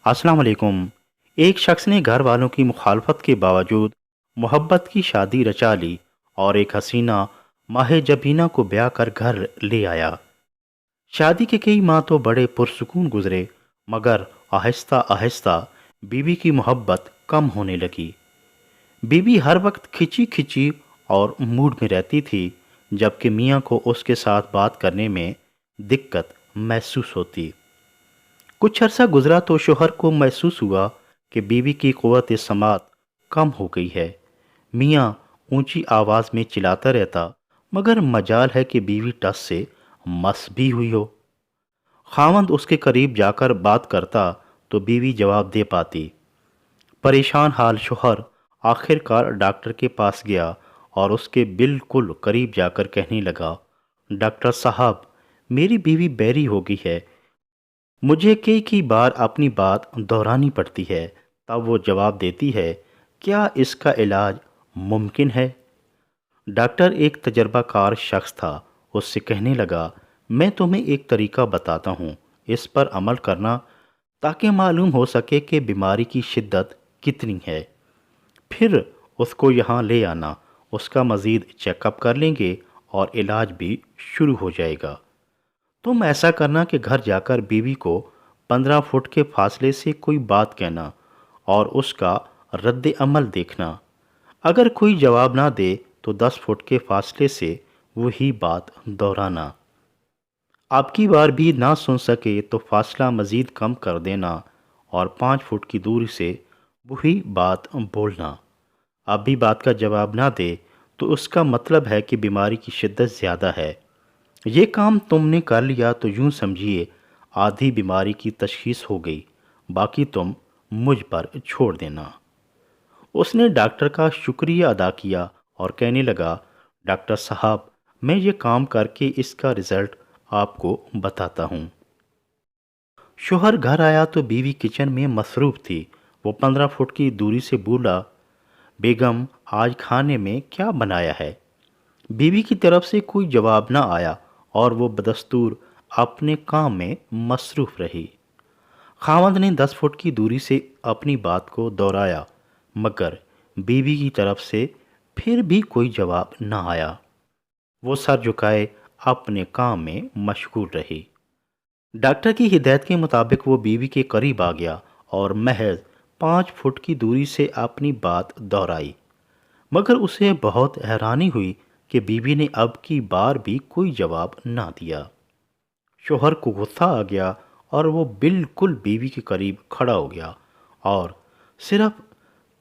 السلام علیکم۔ ایک شخص نے گھر والوں کی مخالفت کے باوجود محبت کی شادی رچا لی اور ایک حسینہ ماہ جبینہ کو بیاہ کر گھر لے آیا۔ شادی کے کئی ماہ تو بڑے پرسکون گزرے، مگر آہستہ آہستہ بیوی کی محبت کم ہونے لگی۔ بیوی ہر وقت کھچی کھچی اور موڈ میں رہتی تھی، جبکہ میاں کو اس کے ساتھ بات کرنے میں دقت محسوس ہوتی۔ کچھ عرصہ گزرا تو شوہر کو محسوس ہوا کہ بیوی کی قوت سماعت کم ہو گئی ہے۔ میاں اونچی آواز میں چلاتا رہتا، مگر مجال ہے کہ بیوی ٹس سے مس بھی ہوئی ہو۔ خاوند اس کے قریب جا کر بات کرتا تو بیوی جواب دے پاتی۔ پریشان حال شوہر آخر کار ڈاکٹر کے پاس گیا اور اس کے بالکل قریب جا کر کہنے لگا، ڈاکٹر صاحب، میری بیوی بحری ہو گئی ہے، مجھے کئی بار اپنی بات دہرانی پڑتی ہے۔ تب وہ جواب دیتی ہے، کیا اس کا علاج ممکن ہے؟ ڈاکٹر ایک تجربہ کار شخص تھا، اس سے کہنے لگا، میں تمہیں ایک طریقہ بتاتا ہوں، اس پر عمل کرنا تاکہ معلوم ہو سکے کہ بیماری کی شدت کتنی ہے۔ پھر اس کو یہاں لے آنا، اس کا مزید چیک اپ کر لیں گے اور علاج بھی شروع ہو جائے گا۔ تم ایسا کرنا کہ گھر جا کر بیوی کو 15 فٹ کے فاصلے سے کوئی بات کہنا اور اس کا رد عمل دیکھنا۔ اگر کوئی جواب نہ دے تو 10 فٹ کے فاصلے سے وہی بات دہرانا۔ اب کی بار بھی نہ سن سکے تو فاصلہ مزید کم کر دینا اور 5 فٹ کی دوری سے وہی بات بولنا۔ اب بھی بات کا جواب نہ دے تو اس کا مطلب ہے کہ بیماری کی شدت زیادہ ہے۔ یہ کام تم نے کر لیا تو یوں سمجھیے آدھی بیماری کی تشخیص ہو گئی، باقی تم مجھ پر چھوڑ دینا۔ اس نے ڈاکٹر کا شکریہ ادا کیا اور کہنے لگا، ڈاکٹر صاحب، میں یہ کام کر کے اس کا رزلٹ آپ کو بتاتا ہوں۔ شوہر گھر آیا تو بیوی کچن میں مصروف تھی۔ وہ 15 فٹ کی دوری سے بولا، بیگم، آج کھانے میں کیا بنایا ہے؟ بیوی کی طرف سے کوئی جواب نہ آیا اور وہ بدستور اپنے کام میں مصروف رہی۔ خاوند نے 10 فٹ کی دوری سے اپنی بات کو دہرایا، مگر بیوی کی طرف سے پھر بھی کوئی جواب نہ آیا۔ وہ سر جھکائے اپنے کام میں مشغول رہی۔ ڈاکٹر کی ہدایت کے مطابق وہ بیوی کے قریب آ گیا اور محض 5 فٹ کی دوری سے اپنی بات دہرائی، مگر اسے بہت حیرانی ہوئی کہ بیوی نے اب کی بار بھی کوئی جواب نہ دیا۔ شوہر کو غصہ آ گیا اور وہ بالکل بیوی کے قریب کھڑا ہو گیا اور صرف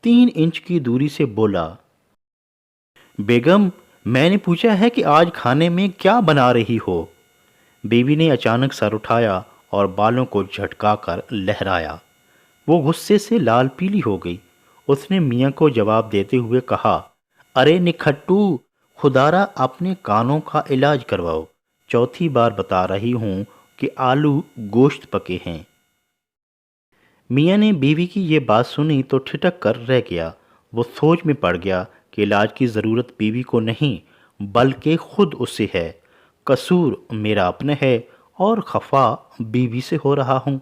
3 انچ کی دوری سے بولا، بیگم، میں نے پوچھا ہے کہ آج کھانے میں کیا بنا رہی ہو؟ بیوی نے اچانک سر اٹھایا اور بالوں کو جھٹکا کر لہرایا۔ وہ غصے سے لال پیلی ہو گئی۔ اس نے میاں کو جواب دیتے ہوئے کہا، ارے نکھٹو، خدارا اپنے کانوں کا علاج کرواؤ، چوتھی بار بتا رہی ہوں کہ آلو گوشت پکے ہیں۔ میاں نے بیوی کی یہ بات سنی تو ٹھٹک کر رہ گیا۔ وہ سوچ میں پڑ گیا کہ علاج کی ضرورت بیوی کو نہیں بلکہ خود اس سے ہے۔ قصور میرا اپنا ہے اور خفا بیوی سے ہو رہا ہوں۔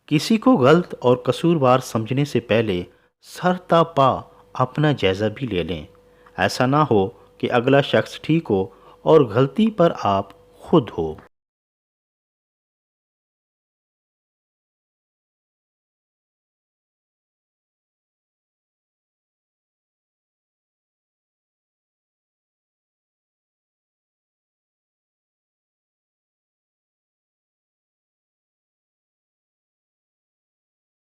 کسی کو غلط اور قصوروار سمجھنے سے پہلے سر تا پا اپنا جائزہ بھی لے لیں۔ ایسا نہ ہو کہ اگلا شخص ٹھیک ہو اور غلطی پر آپ خود ہو۔